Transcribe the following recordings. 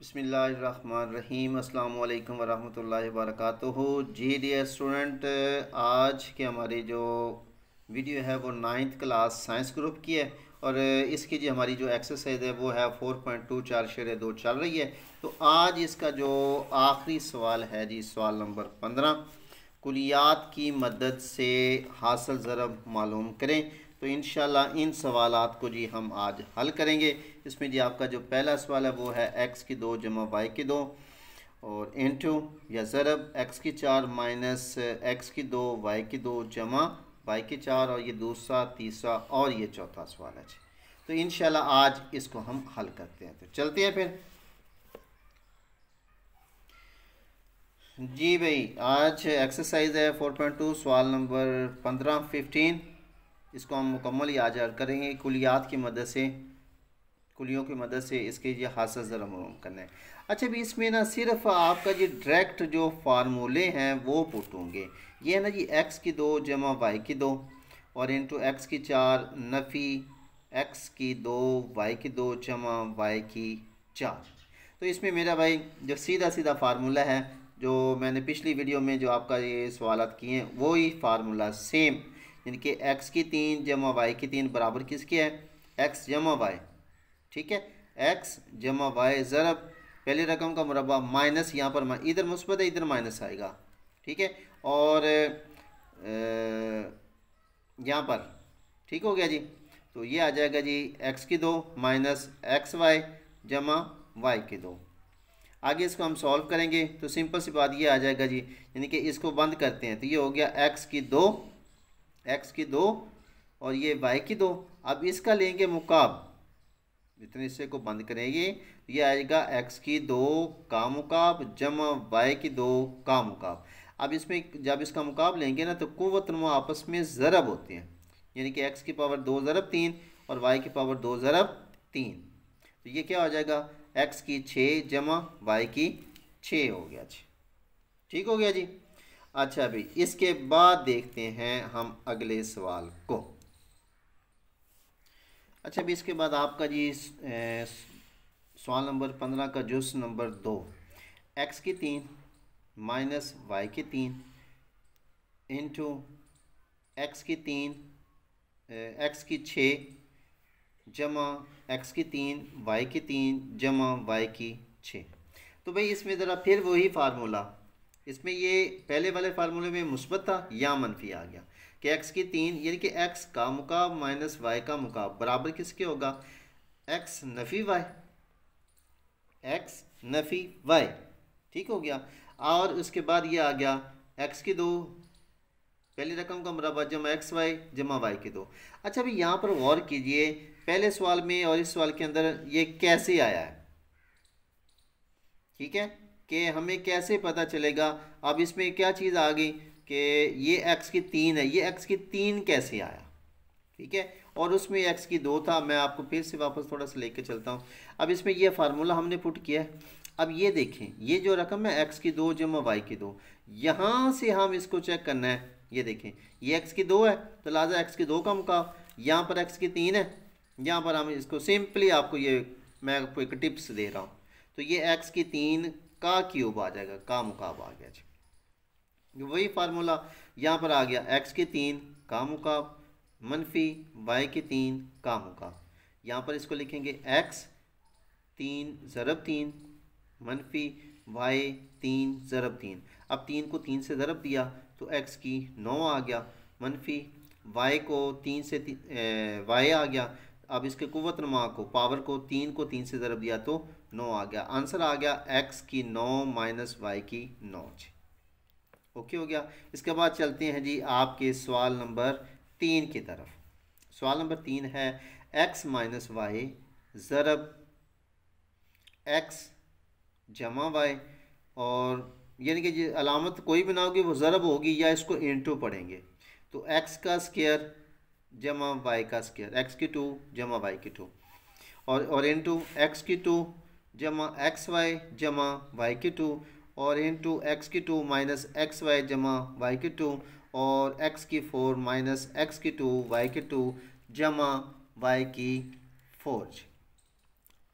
बिस्मिल्लाहिर्रहमानिर्रहीम अस्सलाम वालेकुम वरहमतुल्लाहि वबरकातुहू। जी डियर स्टूडेंट, आज की हमारी जो वीडियो है वो 9th क्लास साइंस ग्रुप की है और इसकी जो हमारी जो एक्सरसाइज है वो है 4.2 4/2 चल रही है। तो आज इसका जो आखिरी सवाल है जी, सवाल नंबर 15, कुलियात की मदद से हासिल ज़रब मालूम करें। तो इंशाल्लाह इन सवालात को जी हम आज हल करेंगे। इसमें जी आपका जो पहला सवाल है वो है एक्स की 2 जमा वाई की 2 और इनटू या ज़रब एक्स की 4 माइनस एक्स की 2 वाई की 2 जमा वाई की 4, और ये दूसरा, तीसरा और ये चौथा सवाल है जी। तो इंशाल्लाह आज इसको हम हल करते हैं। तो चलते हैं फिर जी भाई। आज एक्सरसाइज है 4.2 सवाल नंबर 15 इसको हम मुकम्मल ही आज हल करेंगे। कुलियात की मदद से, कुलियों की मदद से इसके ये हासिल ज़रा मालूम करना है। अच्छा भी इसमें ना सिर्फ आपका जी डायरेक्ट जो फार्मूले हैं वो पुट होंगे। ये है ना जी एक्स की 2 जमा वाई की 2 और इंटू एक्स की 4 नफ़ी एक्स की 2 वाई की 2 जमा वाई की 4। तो इसमें मेरा भाई जो सीधा सीधा फार्मूला है जो मैंने पिछली वीडियो में जो आपका ये सवालात किए हैं वो ही फार्मूला सेम, यानी कि एक्स की 3 जमा वाई की 3 बराबर किसके है, एक्स जमा वाई। ठीक है, एक्स जमा वाई ज़रब पहली रकम का मुरब्बा माइनस, यहाँ पर इधर मुस्बत है इधर माइनस आएगा। ठीक है, और यहाँ पर ठीक हो गया जी। तो ये आ जाएगा जी एक्स की 2 माइनस एक्स वाई जमा वाई की 2। आगे इसको हम सॉल्व करेंगे तो सिंपल सी बात ये आ जाएगा जी, यानी कि इसको बंद करते हैं तो ये हो गया एक्स की 2, एक्स की 2 और ये वाई की 2। अब इसका लेंगे मुकाब, जितने हिस्से को बंद करेंगे तो ये आएगा एक्स की 2 का मुकाब जमा वाई की 2 का मुकाब। अब इसमें जब इसका मुकाब लेंगे ना तो कुव्वत नुमा आपस में ज़रब होते हैं, यानी कि एक्स की पावर 2 ज़रब 3 और वाई की पावर 2 ज़रब 3। तो ये क्या हो जाएगा, एक्स की 6 जमा वाई की 6 हो गया जी। ठीक हो गया जी। अच्छा भाई, इसके बाद देखते हैं हम अगले सवाल को। अच्छा भी इसके बाद आपका जी सवाल नंबर 15 का जुज़ नंबर 2, एक्स की 3 माइनस वाई की 3 इंटू एक्स की 3 एक्स की 6 जमा एक्स की 3 वाई की 3 जमा वाई की 6। तो भाई इसमें ज़रा फिर वही फार्मूला, इसमें ये पहले वाले फार्मूले में मुस्बत था या मनफी आ गया कि एक्स की 3 यानी कि एक्स का मुकाब माइनस वाई का मुकाब बराबर किसके होगा, एक्स नफ़ी वाई, एक्स नफ़ी वाई। ठीक हो गया, और उसके बाद ये आ गया एक्स की 2 पहली रकम का मुरब्बा जमा एक्स वाई जमा वाई की 2। अच्छा अभी यहाँ पर गौर कीजिए, पहले सवाल में और इस सवाल के अंदर ये कैसे आया है। ठीक है, कि हमें कैसे पता चलेगा। अब इसमें क्या चीज़ आ गई कि ये एक्स की 3 है, ये एक्स की 3 कैसे आया। ठीक है, और उसमें एक्स की 2 था। मैं आपको फिर से वापस थोड़ा सा लेके चलता हूँ। अब इसमें ये फार्मूला हमने पुट किया है। अब ये देखें, ये जो रकम है एक्स की 2 जमा वाई की 2, यहाँ से हम इसको चेक करना है। ये देखें, ये एक्स की 2 है तो लिहाजा एक्स की 2 का मुकाब, यहाँ पर एक्स की 3 है, यहाँ पर हम इसको सिंपली आपको ये मैं आपको एक टिप्स दे रहा हूँ। तो ये एक्स की 3 का क्यूब आ जाएगा, का मुकाब आ गया जी। वही फार्मूला यहाँ पर आ गया, एक्स की 3 का मुकाब मनफी वाई की 3 का मुकाब। यहाँ पर इसको लिखेंगे एक्स 3 ज़रब 3 मनफी वाई 3 ज़रब 3। अब 3 को 3 से ज़रब दिया तो एक्स की 9 आ गया, मनफी वाई को 3 से वाई आ गया। अब इसके कुव्वत नुमा को, पावर को 3 को 3 से ज़रब दिया तो 9 आ गया। आंसर आ गया एक्स की 9 माइनस वाई की 9 जी। ओके हो गया। इसके बाद चलते हैं जी आपके सवाल नंबर 3 की तरफ। सवाल नंबर 3 है एक्स माइनस वाई ज़रब एक्स जमा वाई, और यानी कि जो अलामत कोई भी ना होगी वो ज़रब होगी या इसको इंटू पढ़ेंगे। तो एक्स का स्क्वायर जमा वाई का स्क्वायर, एक्स की 2 जमा वाई की 2 और इंटू एक्स की 2 जमा एक्स वाई जमा वाई की 2 और इंटू एक्स की 2 माइनस एक्स वाई जमा वाई की 2 और एक्स की 4 माइनस एक्स की 2 वाई की 2 जमा वाई की 4।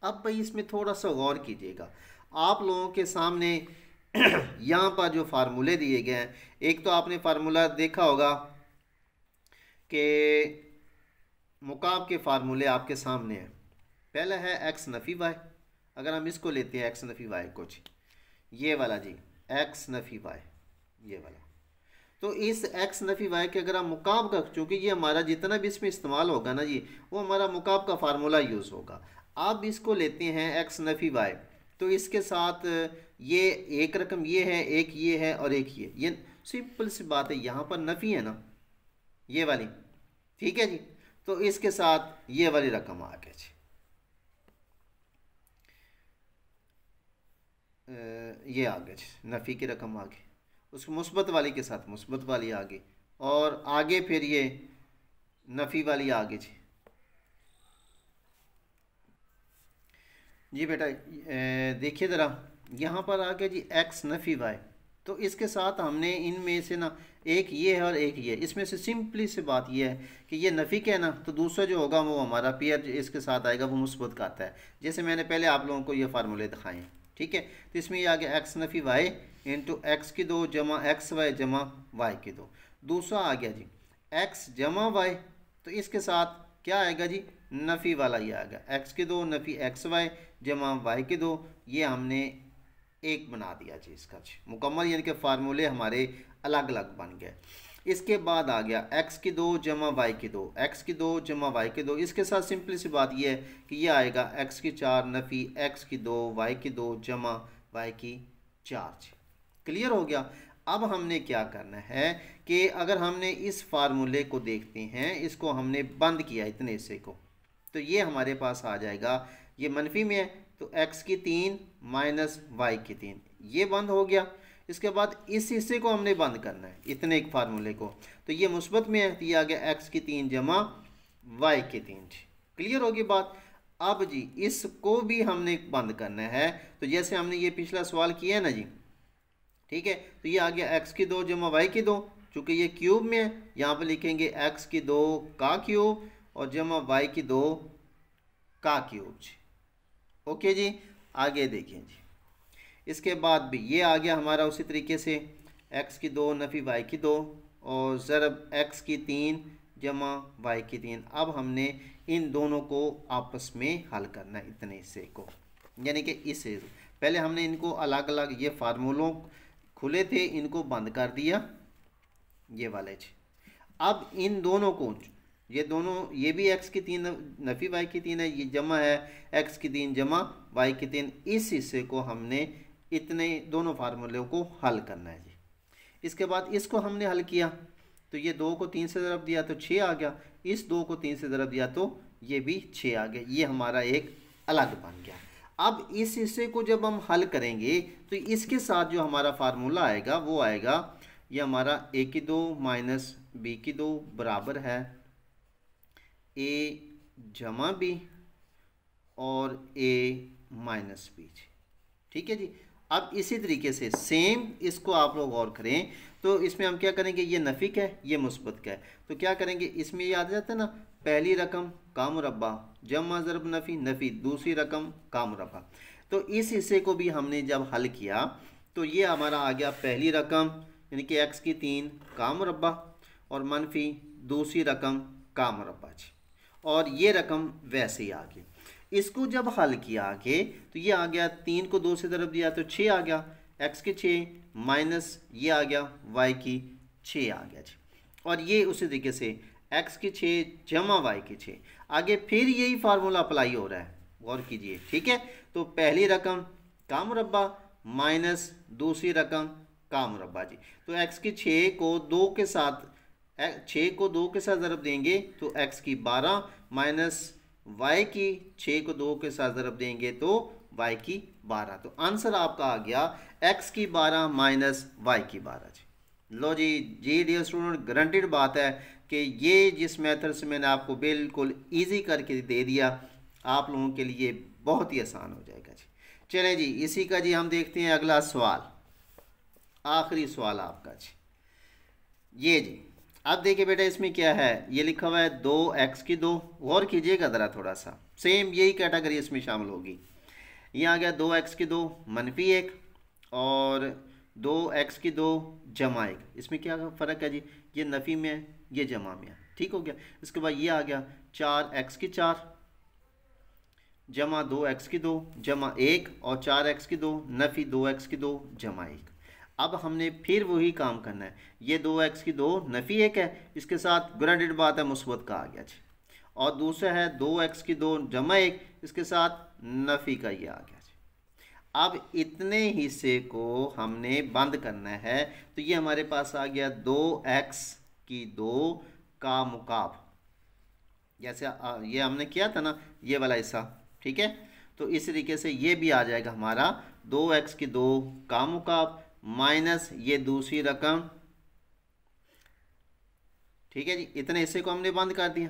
अब भाई इसमें थोड़ा सा गौर कीजिएगा। आप लोगों के सामने यहाँ पर जो फार्मूले दिए गए हैं, एक तो आपने फार्मूला देखा होगा कि मुकाब के फार्मूले आपके सामने हैं। पहला है एक्स नफ़ी वाई, अगर हम इसको लेते हैं एक्स नफ़ी वाई को जी, ये वाला जी एक्स नफ़ी वाई, ये वाला, तो इस एक्स नफ़ी वाई के अगर हम मुकाब का, चूँकि ये हमारा जितना भी इसमें इस्तेमाल होगा ना जी, वो हमारा मुकाब का फार्मूला यूज़ होगा। अब इसको लेते हैं एक्स नफ़ी वाई, तो इसके साथ ये एक रकम ये है, एक ये है और एक ये सिंपल सी बात है, यहाँ पर नफ़ी है ना ये वाली, ठीक है जी। तो इसके साथ ये वाली रकम आ गई जी, ये आ गई जी, नफ़ी की रकम आ गई, उसको मुस्बत वाली के साथ मुस्बत वाली आ गई, और आगे फिर ये नफ़ी वाली आ गई जी बेटा। देखिए ज़रा, यहाँ पर आ गया जी एक्स नफ़ी वाई, तो इसके साथ हमने इनमें से ना एक ये है और एक ये, इसमें से सिंपली से बात ये है कि ये नफ़ी का है ना, तो दूसरा जो होगा वो हमारा पेयर इसके साथ आएगा, वो मुस्बत का आता है, जैसे मैंने पहले आप लोगों को ये फार्मूले दिखाए हैं, ठीक है। तो इसमें ये आ गया एक्स नफ़ी वाई इंटू एक्स की दो जमा एक्स वाई जमा वाई की दो। दूसरा आ गया जी एक्स जमा वाई, तो इसके साथ क्या आएगा जी, नफ़ी वाला ये आ गया, एक्स की दो नफ़ी एक्स वाई जमा वाई की दो, ये हमने एक बना दिया जी इसका जी मुकम्मल, यानी कि फार्मूले हमारे अलग अलग बन गए। इसके बाद आ गया एक्स की दो जमा वाई की दो, एक्स की दो जमा वाई की दो, इसके साथ सिंपली सी बात यह है कि ये आएगा एक्स की चार नफ़ी एक्स की दो वाई की दो जमा वाई की चार जी। क्लियर हो गया। अब हमने क्या करना है कि अगर हमने इस फार्मूले को देखते हैं, इसको हमने बंद किया इतने हिस्से को, तो ये हमारे पास आ जाएगा, ये मनफी में है तो एक्स की तीन माइनस वाई की तीन, ये बंद हो गया। इसके बाद इस हिस्से को हमने बंद करना है इतने एक फार्मूले को, तो ये मुस्बत में है, तो ये आ गया एक्स की तीन जमा वाई की तीन जी। क्लियर होगी बात। अब जी इसको भी हमने बंद करना है, तो जैसे हमने ये पिछला सवाल किया है ना जी, ठीक है, तो ये आ गया एक्स की दो जमा वाई की दो, चूँकि ये क्यूब में है यहाँ पर लिखेंगे एक्स की दो का क्यूब और जमा वाई की दो का क्यूब जी। ओके जी, आगे देखिए जी, इसके बाद भी ये आ गया हमारा उसी तरीके से एक्स की दो नफ़ी वाई की दो और ज़रब एक्स की तीन जमा वाई की तीन। अब हमने इन दोनों को आपस में हल करना है इतने हिस्से को, यानी कि इसे पहले हमने इनको अलग अलग, ये फार्मूलों खुले थे इनको बंद कर दिया ये वाले जी। अब इन दोनों को, ये दोनों, ये भी एक्स की तीन नफ़ी वाई की तीन है, ये जमा है एक्स की तीन जमा वाई की तीन, इस हिस्से को हमने इतने दोनों फार्मूलों को हल करना है जी। इसके बाद इसको हमने हल किया, तो ये दो को तीन से ज़रब दिया तो छः आ गया, इस दो को तीन से ज़रब दिया तो ये भी छः आ गया, ये हमारा एक अलग बन गया। अब इस हिस्से को जब हम हल करेंगे तो इसके साथ जो हमारा फार्मूला आएगा वो आएगा, ये हमारा ए की दो माइनस बी की दो बराबर है ए जमा बी और ए माइनस बी, ठीक है जी। अब इसी तरीके से सेम इसको आप लोग गौर करें, तो इसमें हम क्या करेंगे, ये नफ़ी का है ये मुस्बत का है, तो क्या करेंगे, इसमें ये आ जाता है ना पहली रकम का मुरब्बा जमा ज़रब नफ़ी नफ़ी, दूसरी रकम का मुरब्बा, तो इस हिस्से को भी हमने जब हल किया तो ये हमारा आ गया पहली रकम यानी कि एक्स की तीन का मुरब्बा और मनफी दूसरी रकम का मुरब्बा जी, और ये रकम वैसे ही आ गई। इसको जब हल किया आगे तो ये आ गया, तीन को दो से ज़रब दिया तो छः आ गया, एक्स के छः माइनस ये आ गया वाई की छः आ गया जी, और ये उसी तरीके से एक्स की छः जमा वाई की छः, आगे फिर यही फार्मूला अप्लाई हो रहा है, गौर कीजिए, ठीक है। तो पहली रकम का मुरब्बा माइनस दूसरी रकम का मुरब्बा जी, तो एक्स की छः को दो के साथ, छः को दो के साथ ज़रब देंगे तो एक्स की 12 माइनस वाई की 6 को दो के साथ ज़रब देंगे तो वाई की 12, तो आंसर आपका आ गया एक्स की 12 माइनस वाई की 12 जी। लो जी डियर स्टूडेंट, गारंटेड बात है कि ये जिस मेथड से मैंने आपको बिल्कुल ईजी करके दे दिया आप लोगों के लिए बहुत ही आसान हो जाएगा जी। चलें जी, इसी का जी हम देखते हैं अगला सवाल, आखिरी सवाल आपका जी, ये जी। अब देखिए बेटा इसमें क्या है, ये लिखा हुआ है 2x की 2, गौर कीजिएगा ज़रा थोड़ा सा, सेम यही कैटेगरी इसमें शामिल होगी। ये आ गया 2x की 2 मनफी 1 और 2x की 2 जमा 1। इसमें क्या फ़र्क है जी, ये नफ़ी में है, ये जमा में है, ठीक हो गया। इसके बाद ये आ गया 4x की 4 जमा 2x की 2 जमा 1 और 4x की 2 नफ़ी 2x की 2 जमा 1। अब हमने फिर वही काम करना है, ये 2x की 2 नफ़ी 1 है, इसके साथ ग्रांडेड बात है मुस्बत का आ गया जी, और दूसरा है 2x की 2 जमा 1, इसके साथ नफ़ी का ये आ गया जी। अब इतने हिस्से को हमने बंद करना है, तो ये हमारे पास आ गया 2x की 2 का मुकाब, जैसे ये हमने किया था ना ये वाला हिस्सा, ठीक है। तो इस तरीके से ये भी आ जाएगा हमारा 2x की 2 का मुकाब माइनस ये दूसरी रकम, ठीक है जी। इतने हिस्से को हमने बंद कर दिया,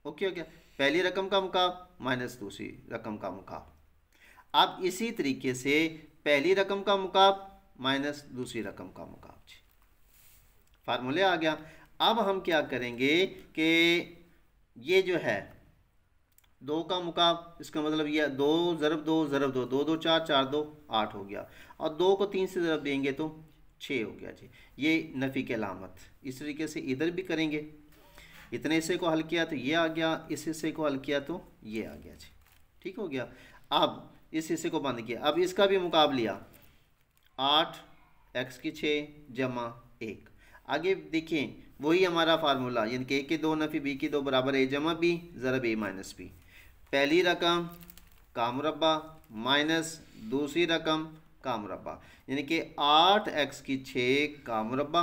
ओके हो गया। पहली रकम का मुकाब माइनस दूसरी रकम का मुकाब। अब इसी तरीके से पहली रकम का मुकाब माइनस दूसरी रकम का मुकाब जी, फार्मूले आ गया। अब हम क्या करेंगे कि ये जो है 2 का मुकाब, इसका मतलब ये 2 ज़रब 2 ज़रब 2, 2 2 4 4 2 8 हो गया, और 2 को 3 से ज़रब देंगे तो 6 हो गया जी। ये नफ़ी की अलामत। इस तरीके से इधर भी करेंगे, इतने हिस्से को हल किया तो ये आ गया, इस हिस्से को हल किया तो ये आ गया जी, ठीक हो गया। अब इस हिस्से को बंद किया, अब इसका भी मुकाब लिया 8x की 6 जमा 1। आगे देखिए वही हमारा फार्मूला, यानी कि a की 2 नफ़ी b की 2 बराबर a जमा b ज़रब a माइनस b। पहली रकम का मुरब्बा माइनस दूसरी रकम का मुरब्बा, यानी कि 8x की 6 का मुरब्बा,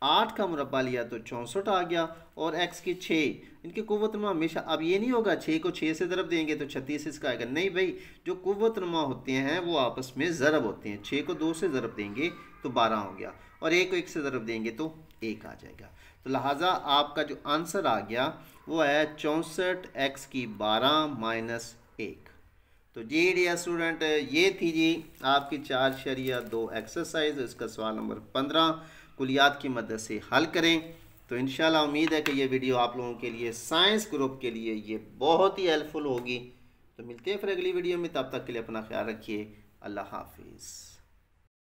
8 का मुरब्बा लिया तो 64 आ गया, और x की 6, इनकी कुव्वतनुमा हमेशा, अब ये नहीं होगा 6 को 6 से ज़रब देंगे तो 36 इसका आएगा, नहीं भाई, जो कुव्वतनुमा होते हैं वो आपस में ज़रब होते हैं। 6 को 2 से ज़रब देंगे तो 12 हो गया, और 1 को 1 से ज़रब देंगे तो 1 आ जाएगा। तो लिहाजा आपका जो आंसर आ गया वो है 64x की 12 माइनस 1। तो जी डियर स्टूडेंट, ये थी जी आपकी 4.2 एक्सरसाइज, इसका सवाल नंबर 15 कुलियात की मदद से हल करें। तो इंशाल्लाह उम्मीद है कि ये वीडियो आप लोगों के लिए, साइंस ग्रुप के लिए ये बहुत ही हेल्पफुल होगी। तो मिलते हैं फिर अगली वीडियो में, तब तक के लिए अपना ख्याल रखिए। अल्लाह हाफिज़।